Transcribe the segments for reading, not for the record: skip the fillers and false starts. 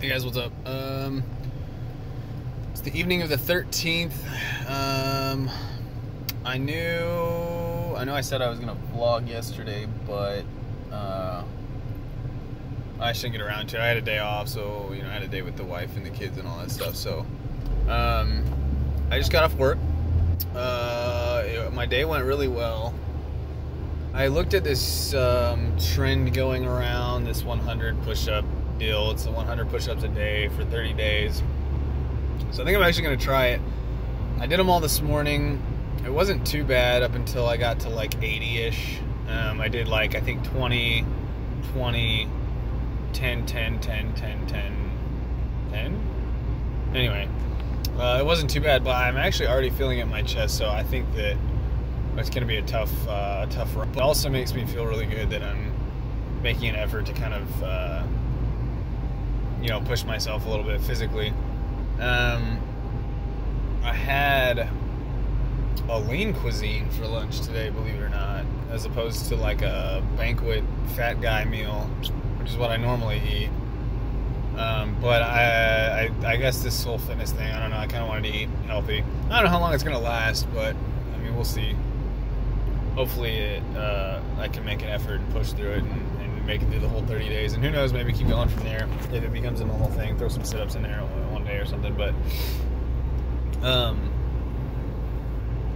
Hey guys, what's up? It's the evening of the 13th. I know I said I was gonna vlog yesterday, but I shouldn't get around to it. I had a day off, so I had a day with the wife and the kids and all that stuff. So I just got off work. My day went really well. I looked at this trend going around, this 100 push-up deal. It's the 100 push-ups a day for 30 days. So I think I'm actually going to try it. I did them all this morning. It wasn't too bad up until I got to like 80-ish. I did like, I think 20, 20, 10, 10, 10, 10, 10, 10? Anyway, it wasn't too bad, but I'm actually already feeling it in my chest, so I think that it's going to be a tough run. It also makes me feel really good that I'm making an effort to kind of, push myself a little bit physically. I had a lean cuisine for lunch today, believe it or not, as opposed to like a banquet fat guy meal, which is what I normally eat. But I guess this whole fitness thing, I don't know, I kind of wanted to eat healthy. I don't know how long it's going to last, but I mean, we'll see. Hopefully I can make an effort and push through it and make it through the whole 30 days. And who knows, maybe keep going from there if it becomes a normal thing. Throw some sit-ups in there one day or something. But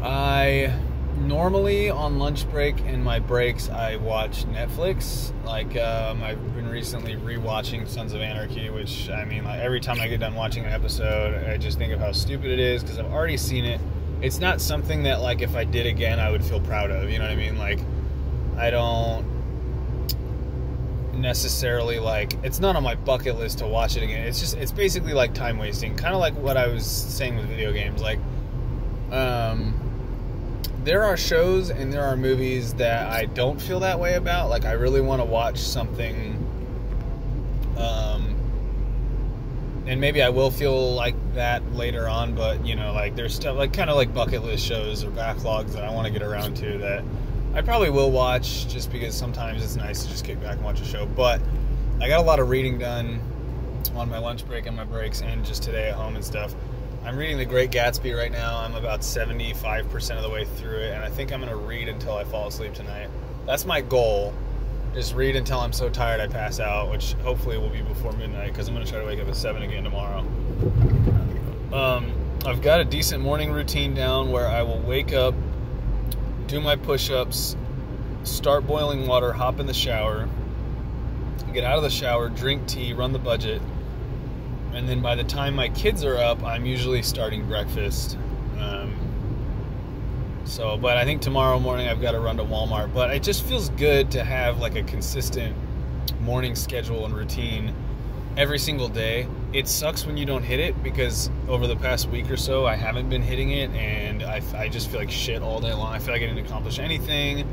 I normally on lunch break and my breaks I watch Netflix. Like I've been recently rewatching Sons of Anarchy, which I mean, like every time I get done watching an episode, I just think of how stupid it is because I've already seen it. It's not something that like if I did again I would feel proud of, you know what I mean? Like I don't necessarily like, it's not on my bucket list to watch it again. It's basically like time wasting, kind of like what I was saying with video games. Like there are shows and there are movies that I don't feel that way about. Like I really want to watch something and maybe I will feel like that later on, but like there's stuff like kind of like bucket list shows or backlogs that I want to get around to that I probably will watch just because sometimes it's nice to just kick back and watch a show. But I got a lot of reading done on my lunch break and my breaks and just today at home and stuff. I'm reading The Great Gatsby right now. I'm about 75% of the way through it, and I think I'm going to read until I fall asleep tonight. That's my goal. Just read until I'm so tired I pass out, which hopefully will be before midnight because I'm going to try to wake up at 7 again tomorrow. I've got a decent morning routine down where I will wake up, do my push-ups, start boiling water, hop in the shower, get out of the shower, drink tea, run the budget, and then by the time my kids are up, I'm usually starting breakfast. But I think tomorrow morning I've got to run to Walmart. But it just feels good to have like a consistent morning schedule and routine every single day. It sucks when you don't hit it because over the past week or so I haven't been hitting it, and I just feel like shit all day long. I feel like I didn't accomplish anything.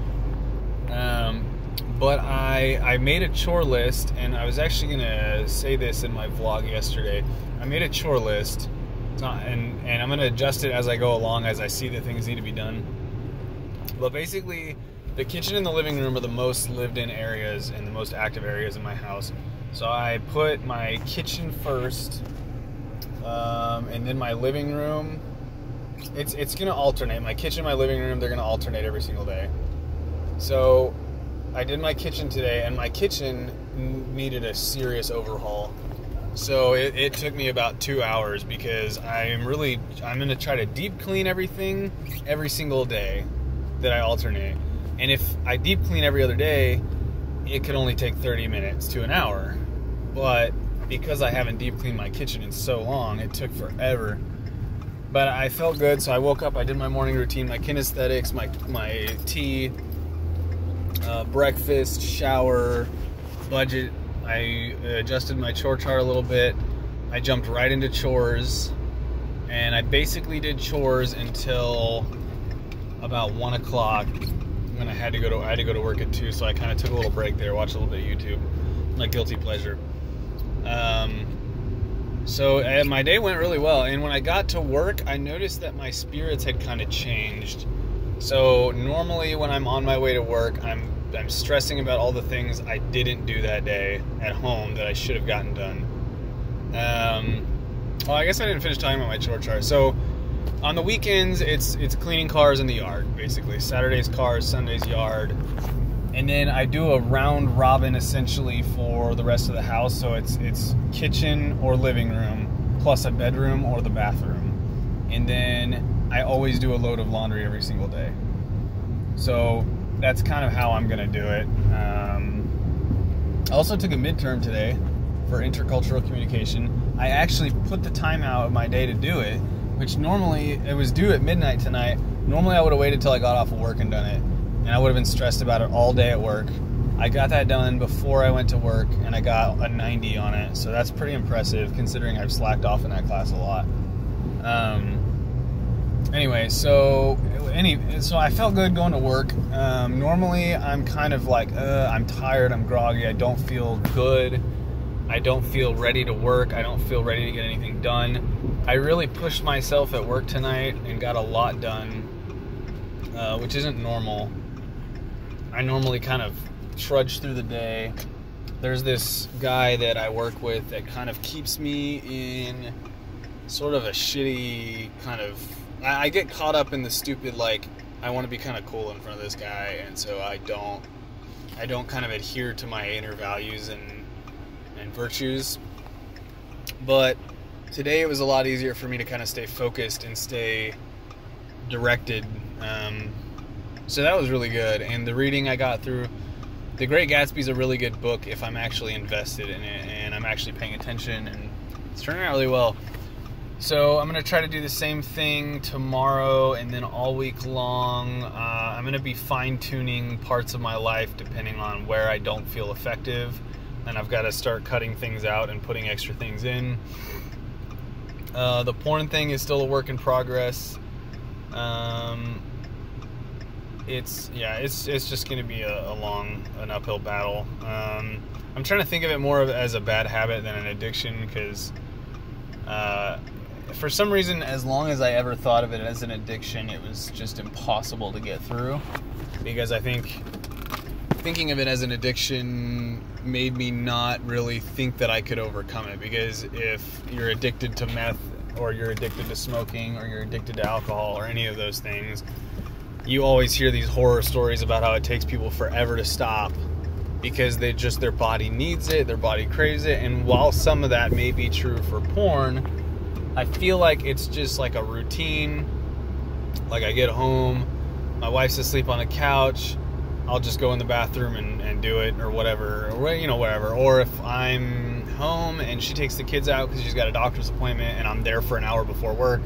But I made a chore list, and I was actually gonna say this in my vlog yesterday. I made a chore list. And I'm going to adjust it as I go along as I see that things need to be done. But basically, the kitchen and the living room are the most lived in areas and the most active areas in my house. So I put my kitchen first, and then my living room. It's going to alternate. My kitchen and my living room, they're going to alternate every single day. So I did my kitchen today, and my kitchen needed a serious overhaul. So it took me about 2 hours because I'm going to try to deep clean everything every single day that I alternate. And if I deep clean every other day, it could only take 30 minutes to an hour. But because I haven't deep cleaned my kitchen in so long, it took forever. But I felt good, so I woke up, I did my morning routine, my kinesthetics, my tea, breakfast, shower, budget. I adjusted my chore chart a little bit. I jumped right into chores, and I basically did chores until about 1 o'clock when I had to go to work at 2. So I kind of took a little break there, watched a little bit of YouTube, my guilty pleasure. So my day went really well, and when I got to work, I noticed that my spirits had kind of changed. So normally when I'm on my way to work, I'm stressing about all the things I didn't do that day at home that I should have gotten done. Well, I guess I didn't finish talking about my chore chart. So on the weekends, it's cleaning cars in the yard, basically. Saturday's cars, Sunday's yard. And then I do a round robin essentially for the rest of the house. So it's kitchen or living room plus a bedroom or the bathroom. And then I always do a load of laundry every single day. So that's kind of how I'm going to do it. I also took a midterm today for intercultural communication. I actually put the time out of my day to do it, which normally, it was due at midnight tonight. Normally I would have waited till I got off of work and done it, and I would have been stressed about it all day at work. I got that done before I went to work, and I got a 90 on it, so that's pretty impressive considering I've slacked off in that class a lot. Anyway, so I felt good going to work. Normally I'm kind of like, I'm tired, I'm groggy, I don't feel good, I don't feel ready to work, I don't feel ready to get anything done. I really pushed myself at work tonight and got a lot done, which isn't normal. I normally kind of trudge through the day. There's this guy that I work with that kind of keeps me in sort of a shitty kind of... I get caught up in the stupid, like, I want to be kind of cool in front of this guy, and so I don't kind of adhere to my inner values and virtues. But today it was a lot easier for me to kind of stay focused and stay directed. So that was really good. And the reading I got through, The Great Gatsby is a really good book if I'm actually invested in it and I'm actually paying attention, and it's turning out really well. So I'm going to try to do the same thing tomorrow, and then all week long I'm going to be fine-tuning parts of my life depending on where I don't feel effective, and I've got to start cutting things out and putting extra things in. The porn thing is still a work in progress. It's just going to be an uphill battle. I'm trying to think of it more as a bad habit than an addiction, because for some reason, as long as I ever thought of it as an addiction, it was just impossible to get through, because I think thinking of it as an addiction made me not really think that I could overcome it. Because if you're addicted to meth, or you're addicted to smoking, or you're addicted to alcohol, or any of those things, you always hear these horror stories about how it takes people forever to stop because their body needs it, their body craves it. And while some of that may be true for porn, I feel like it's just like a routine. Like, I get home, my wife's asleep on the couch, I'll just go in the bathroom and do it, or whatever, or whatever. Or if I'm home and she takes the kids out because she's got a doctor's appointment and I'm there for an hour before work,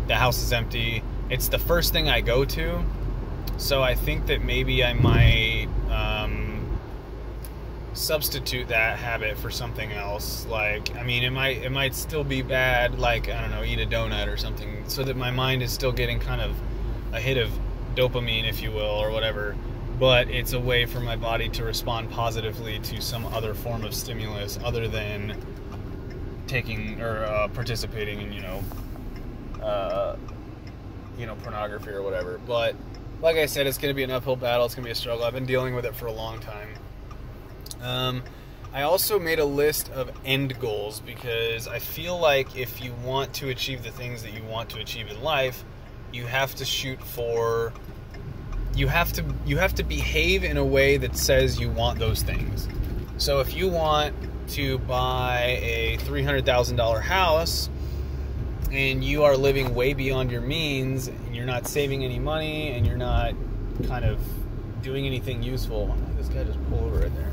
the house is empty, it's the first thing I go to. So I think that maybe I might substitute that habit for something else. Like, I mean, it might still be bad, like, I don't know, eat a donut or something, so that my mind is still getting kind of a hit of dopamine, if you will, or whatever. But it's a way for my body to respond positively to some other form of stimulus other than taking or participating in, pornography or whatever. But like I said, it's going to be an uphill battle. It's going to be a struggle. I've been dealing with it for a long time. I also made a list of end goals, because I feel like if you want to achieve the things that you want to achieve in life, you have to shoot for... You have to behave in a way that says you want those things. So if you want to buy a $300,000 house and you are living way beyond your means, and you're not saving any money, and you're not kind of doing anything useful, this guy just pulled over right there,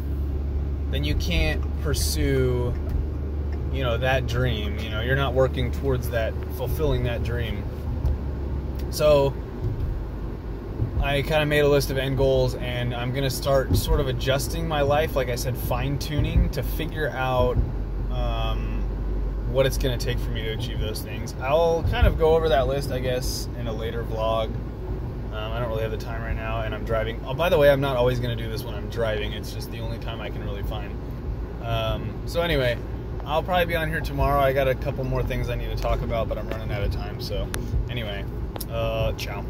then you can't pursue, that dream. You're not working towards that, fulfilling that dream. So I kind of made a list of end goals, and I'm going to start sort of adjusting my life, like I said, fine-tuning, to figure out what it's going to take for me to achieve those things. I'll kind of go over that list, I guess, in a later vlog. I don't really have the time right now, and I'm driving. Oh, by the way, I'm not always going to do this when I'm driving. It's just the only time I can really find. So anyway, I'll probably be on here tomorrow. I got a couple more things I need to talk about, but I'm running out of time. So anyway, ciao.